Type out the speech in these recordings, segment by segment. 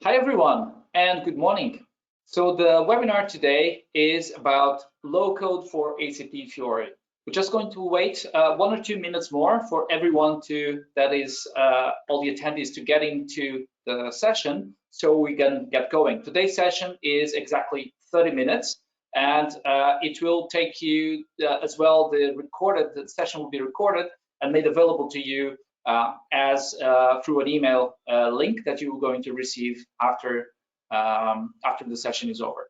Hi everyone and good morning. So the webinar today is about low code for SAP Fiori. We're just going to wait 1 or 2 minutes more for everyone all the attendees to get into the session so we can get going. Today's session is exactly 30 minutes and it will take you as well, the session will be recorded and made available to you through an email link that you are going to receive after the session is over.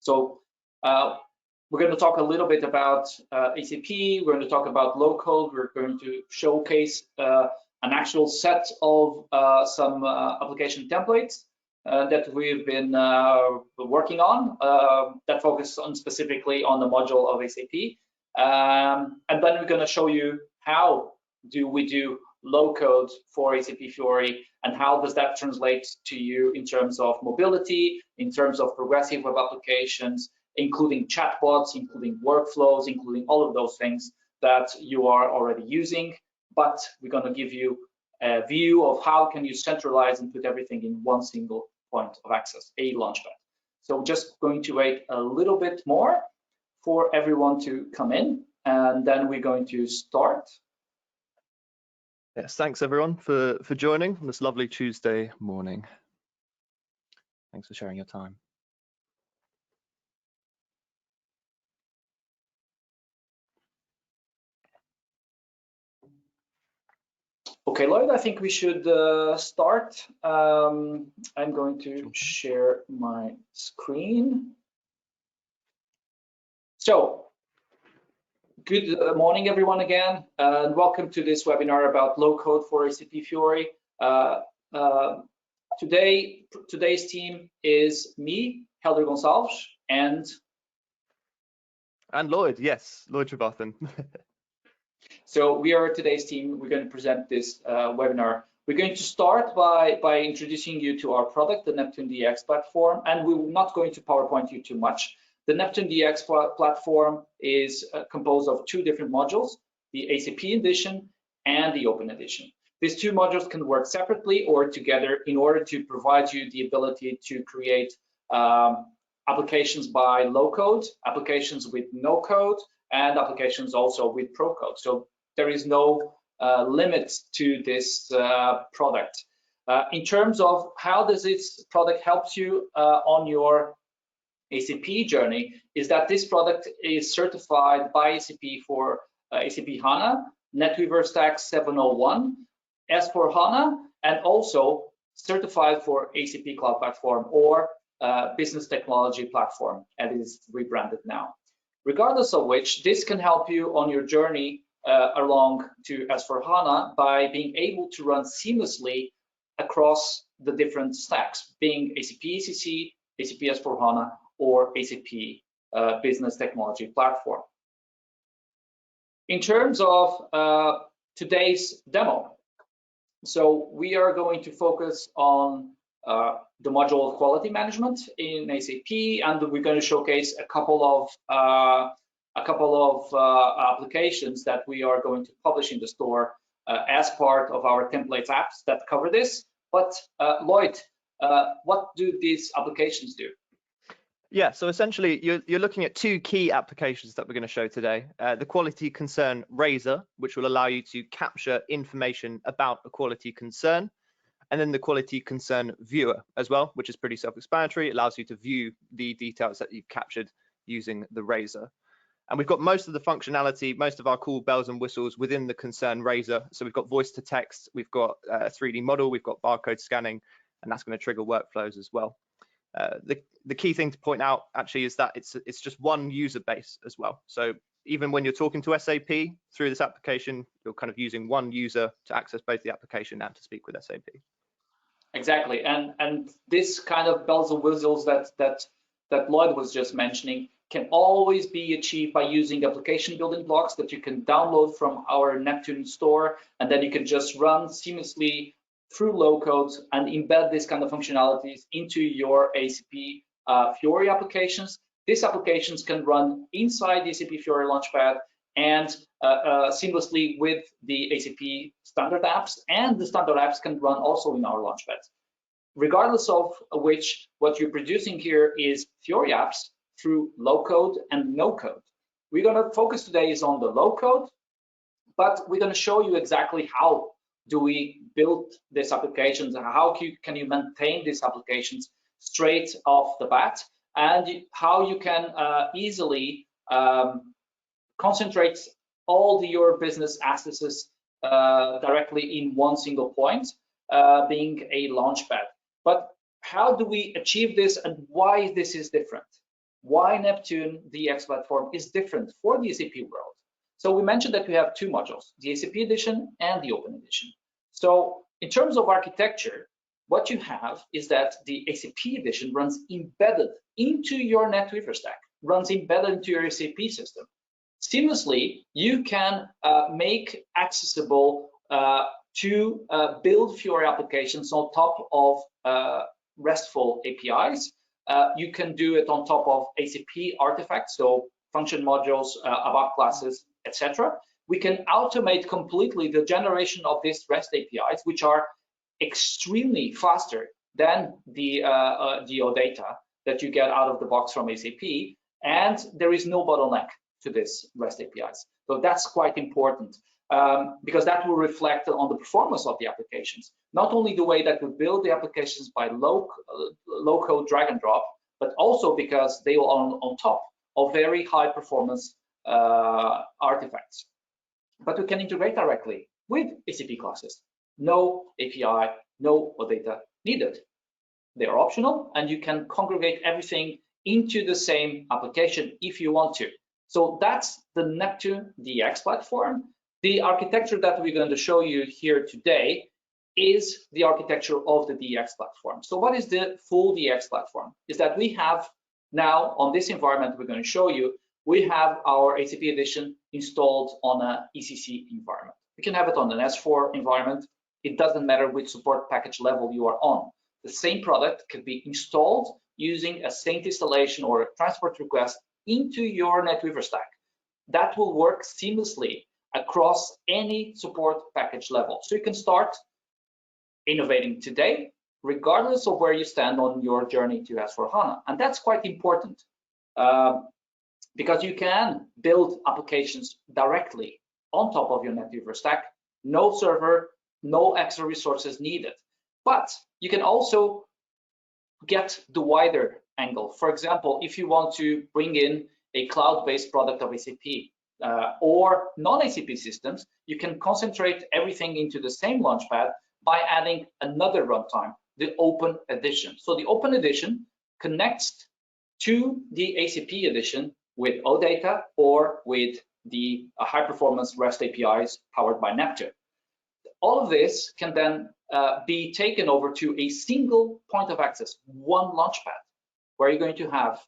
So we're going to talk a little bit about SAP. We're going to talk about low code. We're going to showcase an actual set of some application templates that we've been working on that focus on specifically on the module of SAP. And then we're going to show you how do we do low code for SAP Fiori and how does that translate to you in terms of mobility, in terms of progressive web applications, including chatbots, including workflows, including all of those things that you are already using. But we're going to give you a view of how can you centralize and put everything in one single point of access, a launchpad. So just going to wait a little bit more for everyone to come in, and then we're going to start. Yes, thanks everyone for joining on this lovely Tuesday morning. Thanks for sharing your time. Okay, Lloyd, I think we should start. I'm going to share my screen. So, good morning, everyone, again, and welcome to this webinar about low code for SAP Fiori. Today's team is me, Helder Gonçalves, and Lloyd, yes, Lloyd Trevathan. So we are today's team. We're going to present this webinar. We're going to start by introducing you to our product, the Neptune Dx Platform, and we're not going to PowerPoint you too much. The Neptune Dx Platform is composed of 2 different modules, the SAP Edition and the Open Edition. These 2 modules can work separately or together in order to provide you the ability to create applications by low code, applications with no code, and applications also with pro code. So there is no limit to this product. In terms of how does this product help you on your SAP journey, is that this product is certified by SAP for SAP HANA, NetWeaver Stack 701, S4HANA, and also certified for SAP Cloud Platform or Business Technology Platform, and it is rebranded now. Regardless of which, this can help you on your journey along to S4HANA by being able to run seamlessly across the different stacks, being SAP ECC, SAP S4HANA, or SAP Business Technology Platform. In terms of today's demo, so we are going to focus on the module of quality management in SAP, and we're going to showcase a couple of applications that we are going to publish in the store as part of our templates apps that cover this. But Lloyd, what do these applications do? Yeah, so essentially you're looking at 2 key applications that we're going to show today. The quality concern Razor, which will allow you to capture information about a quality concern, and then the quality concern viewer as well, which is pretty self-explanatory. It allows you to view the details that you've captured using the Razor. And we've got most of the functionality, most of our cool bells and whistles within the concern Razor. So we've got voice to text, we've got a 3D model, we've got barcode scanning, and that's going to trigger workflows as well. The key thing to point out actually is that it's just one user base as well. So even when you're talking to SAP through this application, you're kind of using one user to access both the application and to speak with SAP. Exactly, and this kind of bells and whistles that Lloyd was just mentioning can always be achieved by using application building blocks that you can download from our Neptune store, and then you can just run seamlessly through low code and embed this kind of functionalities into your SAP Fiori applications. These applications can run inside the SAP Fiori Launchpad and seamlessly with the SAP standard apps, and the standard apps can run also in our Launchpad. regardless of which, what you're producing here is Fiori apps through low code and no code. We're going to focus today is on the low code, but we're going to show you exactly how do we build these applications and how can you maintain these applications straight off the bat, and how you can easily concentrate all your business assets directly in one single point, being a launchpad. But how do we achieve this, and why this is different? Why Neptune Dx Platform is different for the SAP world? So we mentioned that we have two modules, the SAP edition and the open edition. So in terms of architecture, what you have is that the SAP edition runs embedded into your NetWeaver stack, runs embedded into your SAP system. Seamlessly, you can make accessible to build Fiori applications on top of RESTful APIs. You can do it on top of SAP artifacts, so function modules, ABAP classes, etc. We can automate completely the generation of these REST APIs, which are extremely faster than the OData that you get out of the box from SAP, and there is no bottleneck to this REST APIs. So that's quite important, because that will reflect on the performance of the applications. Not only the way that we build the applications by low code drag and drop, but also because they are on top of very high performance artifacts. But we can integrate directly with SAP classes. No API, no OData needed. They are optional, and you can congregate everything into the same application if you want to. So that's the Neptune Dx platform. The architecture that we're going to show you here today is the architecture of the DX platform. So what is the full DX platform? Is that we have now on this environment we're going to show you, we have our SAP edition installed on an ECC environment. We can have it on an S4 environment. It doesn't matter which support package level you are on. The same product can be installed using a Saint installation or a transport request into your NetWeaver stack. That will work seamlessly across any support package level. So you can start innovating today, regardless of where you stand on your journey to S4HANA. And that's quite important because you can build applications directly on top of your NetWeaver stack, no server, no extra resources needed. But you can also get the wider angle. For example, if you want to bring in a cloud-based product of SAP or non-SAP systems, you can concentrate everything into the same launchpad by adding another runtime, the open edition. So the open edition connects to the SAP edition with OData or with the high-performance REST APIs powered by Neptune. All of this can then be taken over to a single point of access, one launchpad, where you're going to have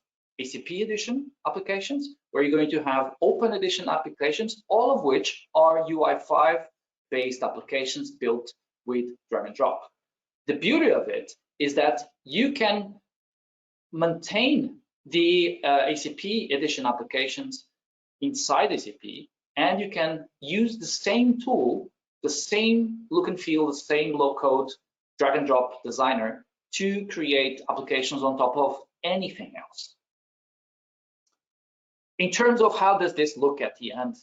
SAP edition applications, where you're going to have open edition applications, all of which are UI5 based applications built with drag and drop. The beauty of it is that you can maintain the SAP edition applications inside SAP, and you can use the same tool, the same look and feel, the same low code drag and drop designer to create applications on top of anything else. In terms of how does this look at the end,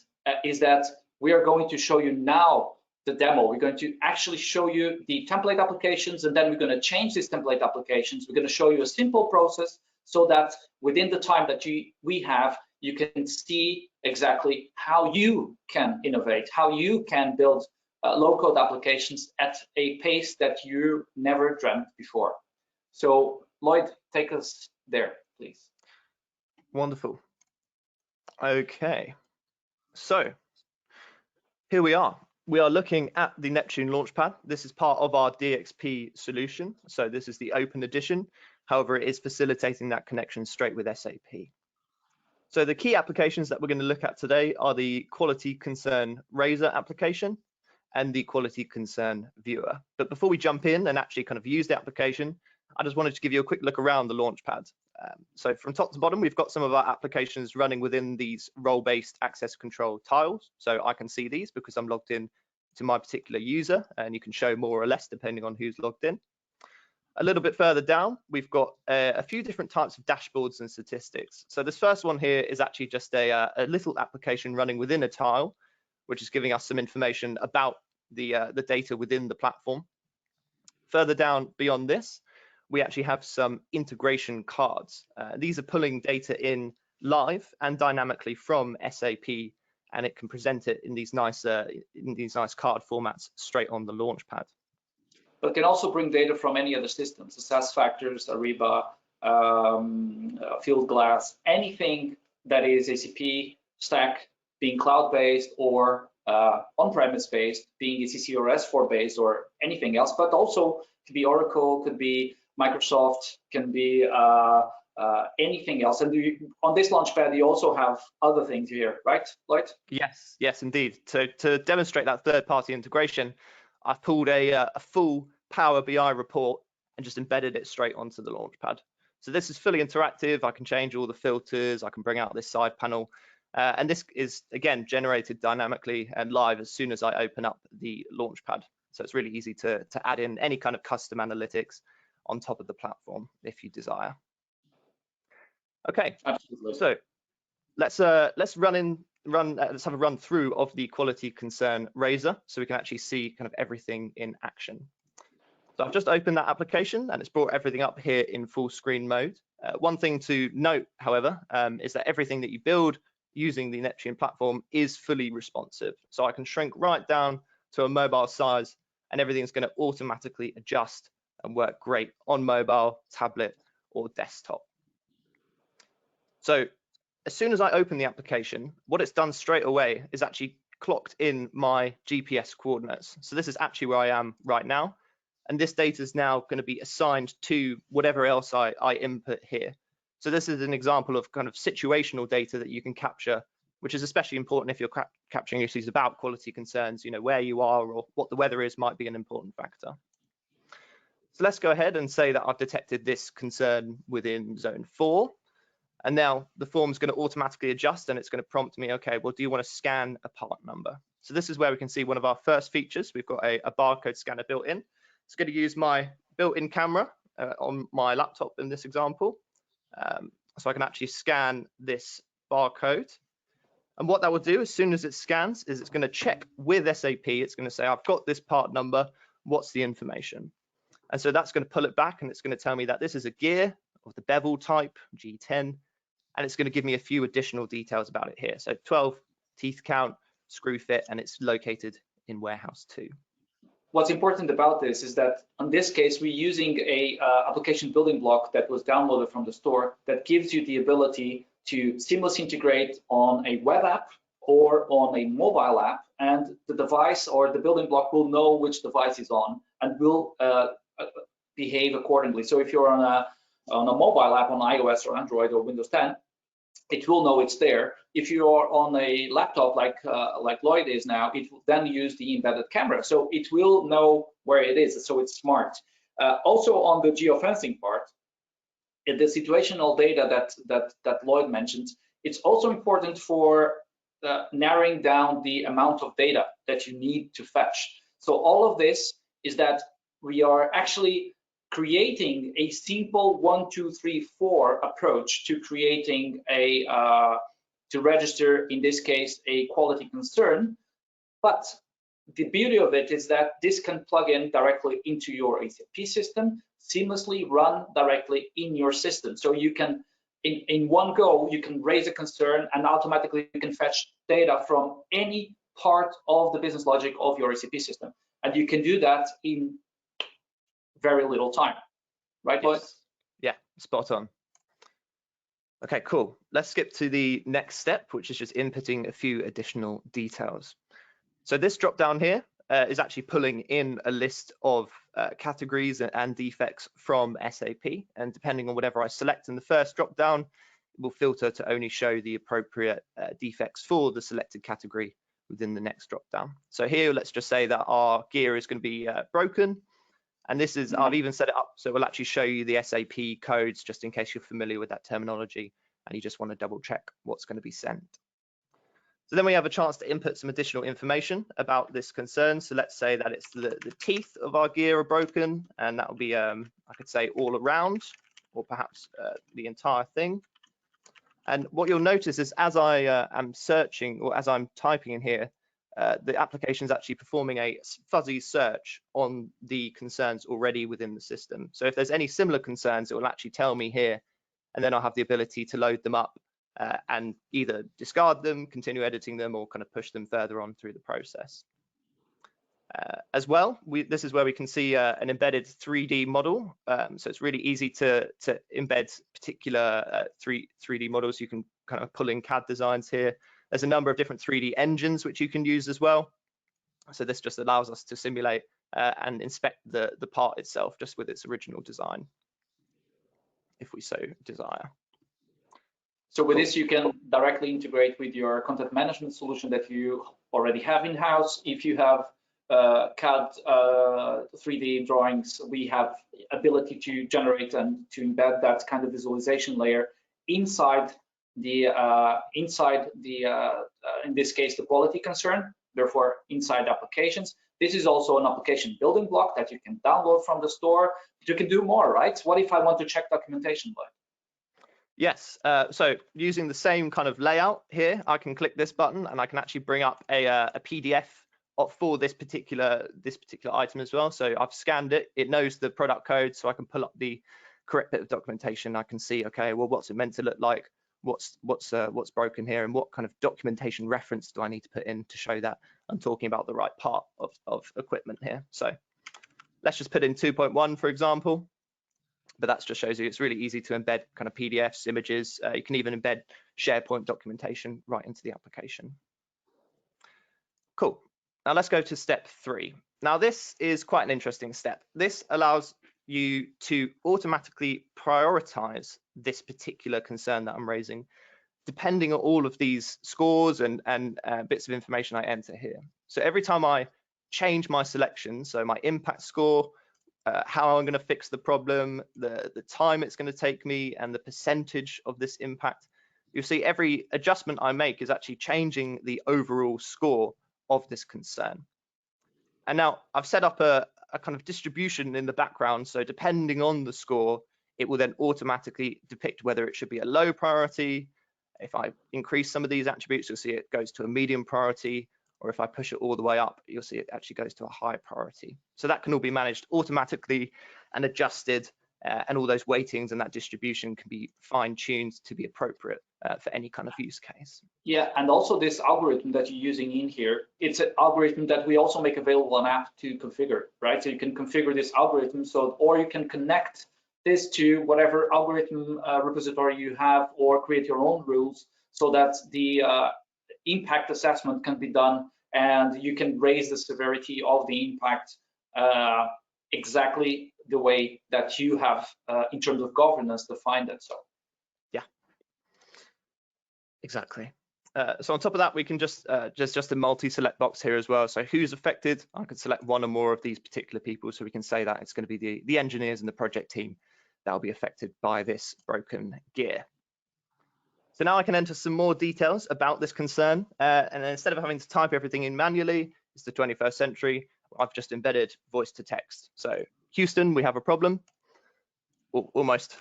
is that we are going to show you now the demo. We're going to actually show you the template applications, and then we're going to change these template applications. We're going to show you a simple process so that within the time that we have, you can see exactly how you can innovate, how you can build low-code applications at a pace that you never dreamt before. So Lloyd, take us there, please. Wonderful. Okay, so here we are. We are looking at the Neptune Launchpad. This is part of our DXP solution. So this is the open edition. However, it is facilitating that connection straight with SAP. So the key applications that we're going to look at today are the Quality Concern Raiser application and the Quality Concern Viewer. But before we jump in and actually kind of use the application, I just wanted to give you a quick look around the Launchpad. So from top to bottom, we've got some of our applications running within these role-based access control tiles. So I can see these because I'm logged in to my particular user, and you can show more or less depending on who's logged in. A little bit further down, we've got a few different types of dashboards and statistics. So this first one here is actually just a little application running within a tile, which is giving us some information about the data within the platform. Further down beyond this, we actually have some integration cards. These are pulling data in live and dynamically from SAP, and it can present it in these nice card formats straight on the Launchpad. But it can also bring data from any other systems, SuccessFactors, Ariba, Fieldglass, anything that is ACP stack, being cloud-based or on-premise based, being ECC or S4 based or anything else, but also could be Oracle, could be Microsoft, can be anything else. And on this Launchpad, you also have other things here, right, Lloyd? Yes, indeed. So to demonstrate that third-party integration, I've pulled a full Power BI report and just embedded it straight onto the Launchpad. So this is fully interactive. I can change all the filters. I can bring out this side panel. And this is, again, generated dynamically and live as soon as I open up the Launchpad. So it's really easy to add in any kind of custom analytics on top of the platform if you desire. Okay, absolutely. So let's have a run through of the quality concern raiser so we can actually see kind of everything in action. So I've just opened that application and it's brought everything up here in full screen mode. One thing to note, however, is that everything that you build using the Neptune platform is fully responsive. So I can shrink right down to a mobile size and everything's going to automatically adjust and work great on mobile, tablet, or desktop. So as soon as I open the application, what it's done straight away is actually clocked in my GPS coordinates. So this is actually where I am right now. And this data is now going to be assigned to whatever else I input here. So this is an example of kind of situational data that you can capture, which is especially important if you're capturing issues about quality concerns, where you are or what the weather is might be an important factor. So let's go ahead and say that I've detected this concern within zone 4. And now the form is going to automatically adjust and it's going to prompt me, okay, well, do you want to scan a part number? So this is where we can see one of our first features. We've got a barcode scanner built in. It's going to use my built-in camera on my laptop in this example. So I can actually scan this barcode. And what that will do as soon as it scans is it's going to check with SAP. It's going to say, I've got this part number. What's the information? And so that's going to pull it back and it's going to tell me that this is a gear of the bevel type, G10. And it's going to give me a few additional details about it here. So 12 teeth count, screw fit, and it's located in warehouse 2. What's important about this is that in this case, we're using a application building block that was downloaded from the store that gives you the ability to seamlessly integrate on a web app or on a mobile app, and the device or the building block will know which device is on and will behave accordingly. So if you're on a mobile app on iOS or Android or Windows 10, it will know it's there. If you are on a laptop like Lloyd is now, it will then use the embedded camera. So it will know where it is, so it's smart. Also on the geofencing part, the situational data that Lloyd mentioned, it's also important for narrowing down the amount of data that you need to fetch. So all of this is that we are actually creating a simple 1, 2, 3, 4 approach to creating to register, in this case, a quality concern. But the beauty of it is that this can plug in directly into your ACP system, seamlessly run directly in your system. So you can, in one go, you can raise a concern and automatically you can fetch data from any part of the business logic of your ACP system. And you can do that in very little time, right, Lloyd? Yes. Yeah, spot on. Okay, cool. Let's skip to the next step, which is just inputting a few additional details. So this drop down here is actually pulling in a list of categories and defects from SAP, and depending on whatever I select in the first drop down, it will filter to only show the appropriate defects for the selected category within the next drop down. So here, let's just say that our gear is going to be broken. And this is, I've even set it up so it will actually show you the SAP codes just in case you're familiar with that terminology and you just want to double check what's going to be sent. So then we have a chance to input some additional information about this concern. So let's say that it's the teeth of our gear are broken, and that will be, I could say, all around, or perhaps the entire thing. And what you'll notice is as I am searching, or as I'm typing in here, the application is actually performing a fuzzy search on the concerns already within the system. So if there's any similar concerns, it will actually tell me here, and then I'll have the ability to load them up and either discard them, continue editing them, or kind of push them further on through the process. As well, this is where we can see an embedded 3D model. So it's really easy to embed particular 3D models. You can kind of pull in CAD designs here. There's a number of different 3D engines which you can use as well. So this just allows us to simulate and inspect the part itself just with its original design, if we so desire. So with this, you can directly integrate with your content management solution that you already have in-house. If you have CAD 3D drawings, we have ability to generate and to embed that kind of visualization layer inside the in this case, the quality concern, therefore inside applications. This is also an application building block that you can download from the store. But you can do more, right? What if I want to check documentation? Yes, so using the same kind of layout here, I can click this button and I can actually bring up a PDF for this particular item as well. So I've scanned it, it knows the product code, so I can pull up the correct bit of documentation. I can see, okay, well, what's it meant to look like? What's broken here, and what kind of documentation reference do I need to put in to show that I'm talking about the right part of equipment here? So let's just put in 2.1, for example. But that just shows you it's really easy to embed kind of PDFs, images. You can even embed SharePoint documentation right into the application. Cool. Now let's go to step 3. Now this is quite an interesting step. This allows you to automatically prioritize this particular concern that I'm raising, depending on all of these scores and bits of information I enter here. So every time I change my selection, so my impact score, how I'm going to fix the problem, the time it's going to take me, and the percentage of this impact, you'll see every adjustment I make is actually changing the overall score of this concern. And now I've set up a kind of distribution in the background, so depending on the score, it will then automatically depict whether it should be a low priority. If I increase some of these attributes, you'll see it goes to a medium priority, or if I push it all the way up, you'll see it actually goes to a high priority. So that can all be managed automatically and adjusted, and all those weightings and that distribution can be fine-tuned to be appropriate for any kind of use case. Yeah, and also this algorithm that you're using in here, it's an algorithm that we also make available on app to configure, right? So you can configure this algorithm, or you can connect this to whatever algorithm repository you have, or create your own rules so that the impact assessment can be done and you can raise the severity of the impact exactly the way that you have in terms of governance defined it. So yeah, exactly. So on top of that, we can just a multi-select box here as well. So who's affected? I could select one or more of these particular people, so we can say that it's going to be the engineers and the project team that will be affected by this broken gear. So now I can enter some more details about this concern, and instead of having to type everything in manually, it's the 21st century, I've just embedded voice to text. So Houston, we have a problem. Almost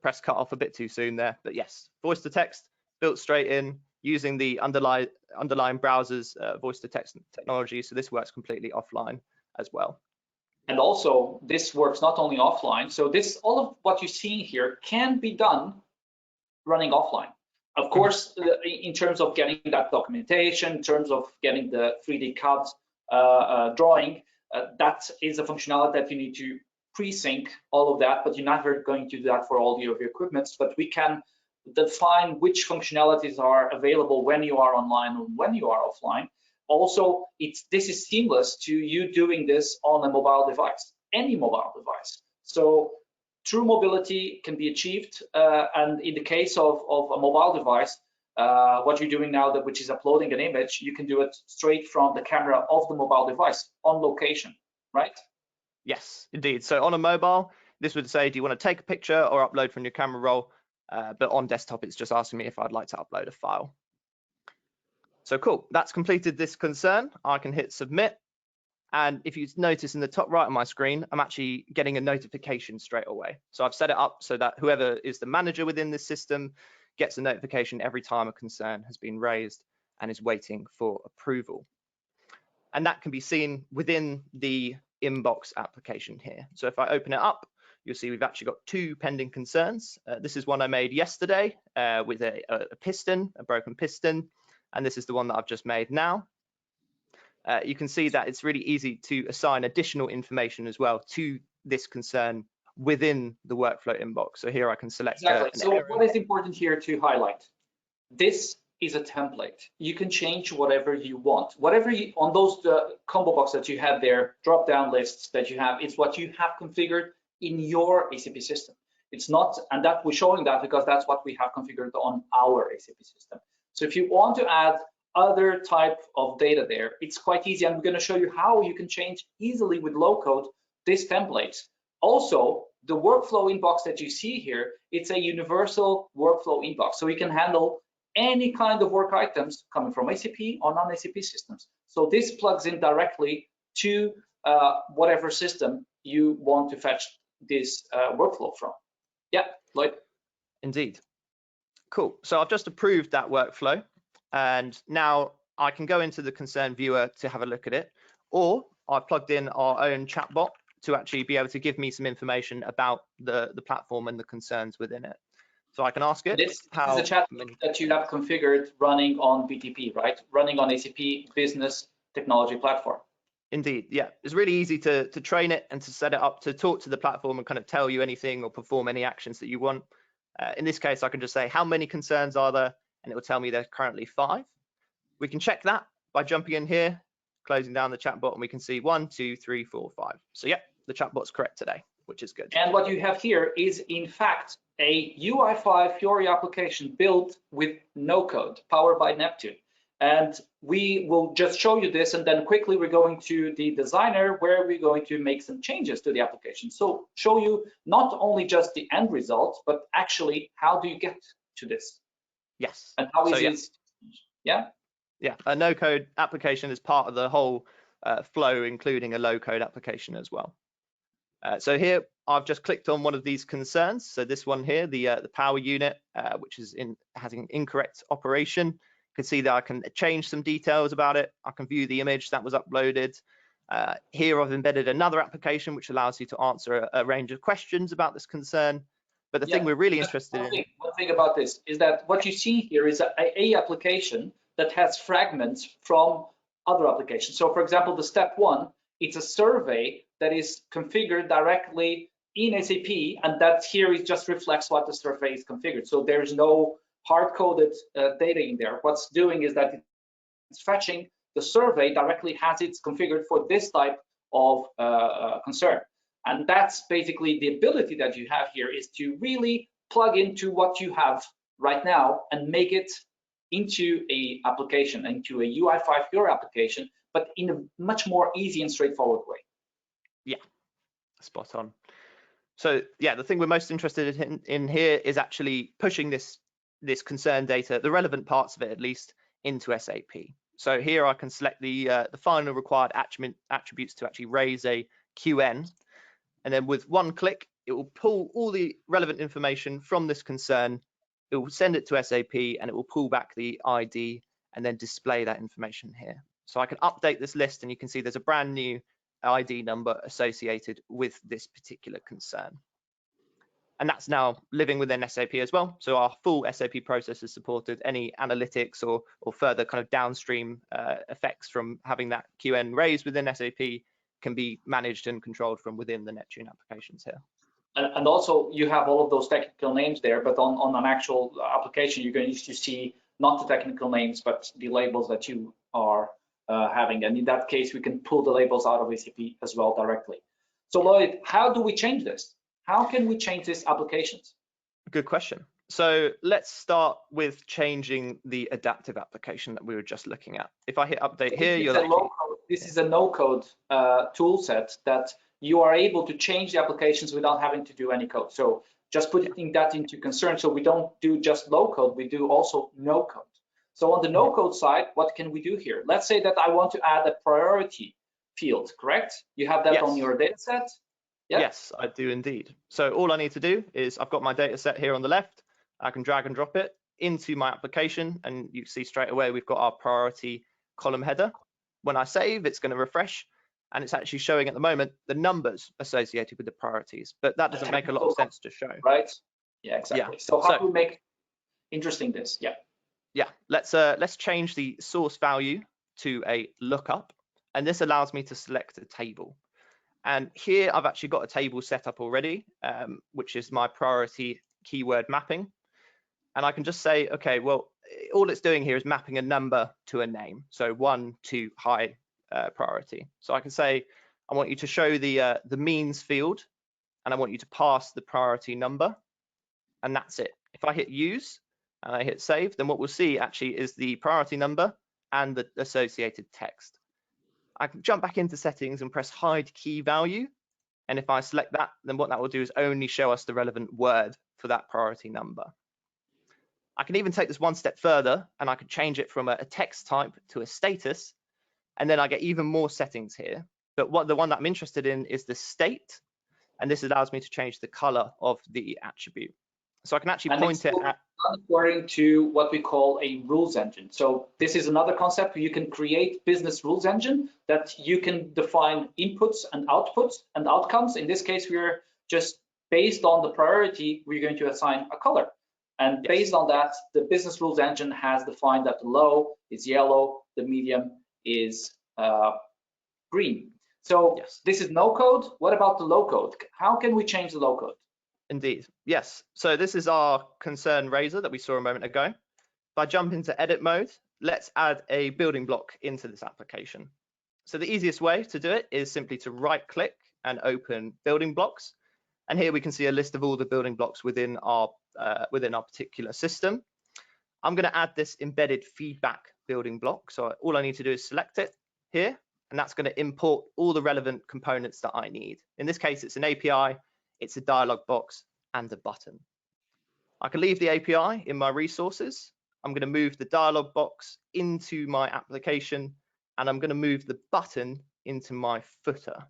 press cut off a bit too soon there, but yes, voice to text built straight in using the underlying browser's voice to text technology. So this works completely offline as well. And also this works not only offline. So all of what you're seeing here can be done running offline. Of course, in terms of getting that documentation, in terms of getting the 3D CAD drawing, that is a functionality that you need to pre-sync all of that, but you're never going to do that for all of your equipment. But we can define which functionalities are available when you are online and when you are offline. Also, this is seamless to you doing this on a mobile device, any mobile device. So true mobility can be achieved, and in the case of a mobile device, what you're doing now, which is uploading an image, you can do it straight from the camera of the mobile device on location, right? Yes, indeed. So on a mobile, this would say, do you want to take a picture or upload from your camera roll? But on desktop, it's just asking me if I'd like to upload a file. So cool, that's completed this concern. I can hit submit. And if you notice in the top right of my screen, I'm actually getting a notification straight away. So I've set it up so that whoever is the manager within this system gets a notification every time a concern has been raised and is waiting for approval. And that can be seen within the inbox application here. So if I open it up, you'll see we've actually got 2 pending concerns. This is one I made yesterday with a piston, a broken piston. And this is the one that I've just made now. You can see that it's really easy to assign additional information as well to this concern within the workflow inbox. So here I can select So what is important here to highlight? This is a template. You can change whatever you want. Whatever you, on those combo box that you have there, drop-down lists that you have, it's what you have configured in your ACP system. It's not, and that we're showing that because that's what we have configured on our ACP system. So if you want to add other type of data there, it's quite easy. I'm going to show you how you can change easily with low code this template. Also, the workflow inbox that you see here, it's a universal workflow inbox. So you can handle any kind of work items coming from ACP or non-ACP systems. So this plugs in directly to whatever system you want to fetch this workflow from. Yeah, Lloyd. Indeed. Cool. So I've just approved that workflow. And now I can go into the concern viewer to have a look at it, or I've plugged in our own chatbot to actually be able to give me some information about the platform and the concerns within it. So I can ask it. This is a chat that you have configured running on BTP, right? Running on ACP Business Technology Platform. Indeed, yeah. It's really easy to train it and to set it up to talk to the platform and kind of tell you anything or perform any actions that you want. In this case, I can just say, how many concerns are there? And it will tell me there's currently 5. We can check that by jumping in here, closing down the chatbot, and we can see 1, 2, 3, 4, 5. So yeah, the chatbot's correct today, which is good. And what you have here is in fact a UI5 Fiori application built with no code, powered by Neptune. And we will just show you this, and then quickly we're going to the designer where we're going to make some changes to the application. So show you not only just the end result, but actually how do you get to this? Yes. And how easy is yeah? Yeah, a no-code application is part of the whole flow, including a low-code application as well. So here I've just clicked on one of these concerns. So this one here, the power unit, which is has an incorrect operation. You can see that I can change some details about it. I can view the image that was uploaded. Here I've embedded another application which allows you to answer a range of questions about this concern. But the thing we're really interested in. One thing about this is that what you see here is a application that has fragments from other applications. So for example, the step 1, it's a survey that is configured directly in SAP, and that here it just reflects what the survey is configured. So there is no hard-coded data in there. What's doing is that it's fetching the survey directly as it's configured for this type of concern. And that's basically the ability that you have here, is to really plug into what you have right now and make it into a application, into a UI5 Fiori application, but in a much more easy and straightforward way. Yeah, spot on. So yeah, the thing we're most interested in here is actually pushing this concern data, the relevant parts of it at least, into SAP. So here I can select the final required attributes to actually raise a QN. And then with one click, it will pull all the relevant information from this concern. It will send it to SAP and it will pull back the ID and then display that information here. So I can update this list and you can see there's a brand new ID number associated with this particular concern. And that's now living within SAP as well. So our full SAP process is supported. Any analytics or further kind of downstream effects from having that QN raised within SAP can be managed and controlled from within the Neptune applications here. And also you have all of those technical names there, but on an actual application, you're going to see not the technical names, but the labels that you are having. And in that case, we can pull the labels out of SAP as well directly. So Lloyd, how do we change this? How can we change these applications? Good question. So let's start with changing the adaptive application that we were just looking at. If I hit update here, this is a no-code tool set that you are able to change the applications without having to do any code. So just putting that into concern, so we don't do just low code, we do also no code. So on the no-code side, what can we do here? Let's say that I want to add a priority field, correct? You have that Yes. on your data set? Yeah? Yes, I do indeed. So all I need to do is I've got my data set here on the left. I can drag and drop it into my application, and you see straight away we've got our priority column header. When I save, it's going to refresh, and it's actually showing at the moment the numbers associated with the priorities, but that doesn't make a lot of sense to show. Right? Yeah, exactly. Yeah. So how do we make interesting this? Yeah. Yeah, let's change the source value to a lookup, and this allows me to select a table. And here I've actually got a table set up already, which is my priority keyword mapping. And I can just say, okay, well, all it's doing here is mapping a number to a name. So 1 to high priority. So I can say, I want you to show the means field, and I want you to pass the priority number, and that's it. If I hit use and I hit save, then what we'll see actually is the priority number and the associated text. I can jump back into settings and press hide key value. And if I select that, then what that will do is only show us the relevant word for that priority number. I can even take this one step further, and I could change it from a text type to a status. And then I get even more settings here. But the one that I'm interested in is the state. And this allows me to change the color of the attribute. So I can actually point it at according to what we call a rules engine. So this is another concept where you can create business rules engine that you can define inputs and outputs and outcomes. In this case, we're just based on the priority, we're going to assign a color. And based on that, the business rules engine has defined that the low is yellow, the medium is green. So this is no code. What about the low code? How can we change the low code? Indeed, yes. So this is our concern razor that we saw a moment ago. If I jump into edit mode, let's add a building block into this application. So the easiest way to do it is simply to right click and open building blocks. And here we can see a list of all the building blocks within our particular system. I'm going to add this embedded feedback building block. So all I need to do is select it here, and that's going to import all the relevant components that I need. In this case, it's an API, it's a dialog box, and a button. I can leave the API in my resources. I'm going to move the dialog box into my application, and I'm going to move the button into my footer.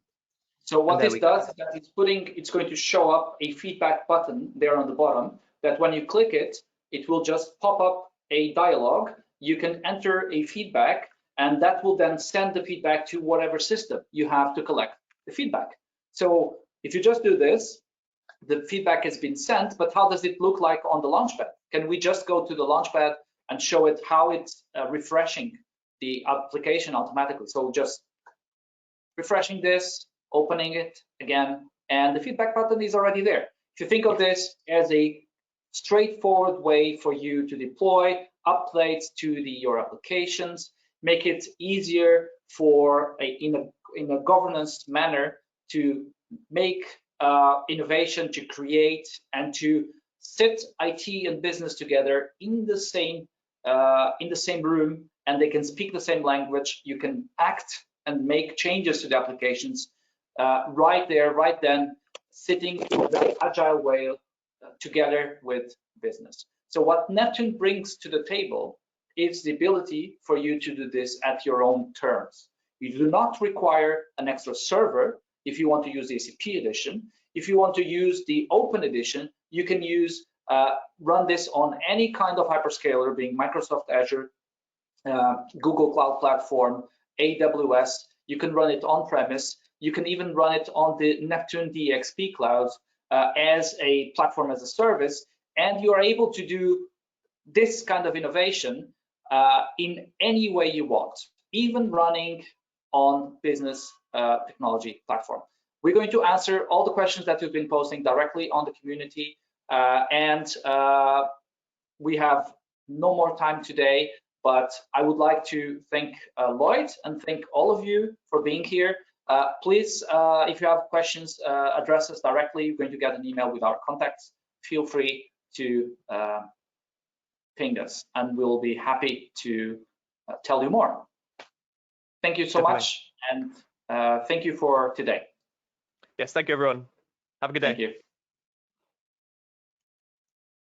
So what this does is that it's going to show up a feedback button there on the bottom, that when you click it, it will just pop up a dialog. You can enter a feedback, and that will then send the feedback to whatever system you have to collect the feedback. So if you just do this, the feedback has been sent, but how does it look like on the Launchpad? Can we just go to the Launchpad and show it how it's refreshing the application automatically? So just refreshing this, opening it again, and the feedback button is already there. If you think of this as a straightforward way for you to deploy updates to your applications, make it easier for in a governance manner to make innovation, to create, and to sit IT and business together in the same room, and they can speak the same language. You can act and make changes to the applications right there, right then, sitting in a very agile way together with business. So what Neptune brings to the table is the ability for you to do this at your own terms. You do not require an extra server if you want to use the SAP edition. If you want to use the open edition, you can run this on any kind of hyperscaler, being Microsoft Azure, Google Cloud Platform, AWS. You can run it on-premise. You can even run it on the Neptune Dx clouds as a platform as a service, and you are able to do this kind of innovation in any way you want, even running on business technology platform. We're going to answer all the questions that we've been posting directly on the community, and we have no more time today, but I would like to thank Lloyd and thank all of you for being here. Please, if you have questions, address us directly. You're going to get an email with our contacts. Feel free to ping us, and we'll be happy to tell you more. Thank you so much, and thank you for today. Yes, thank you, everyone. Have a good day. Thank you.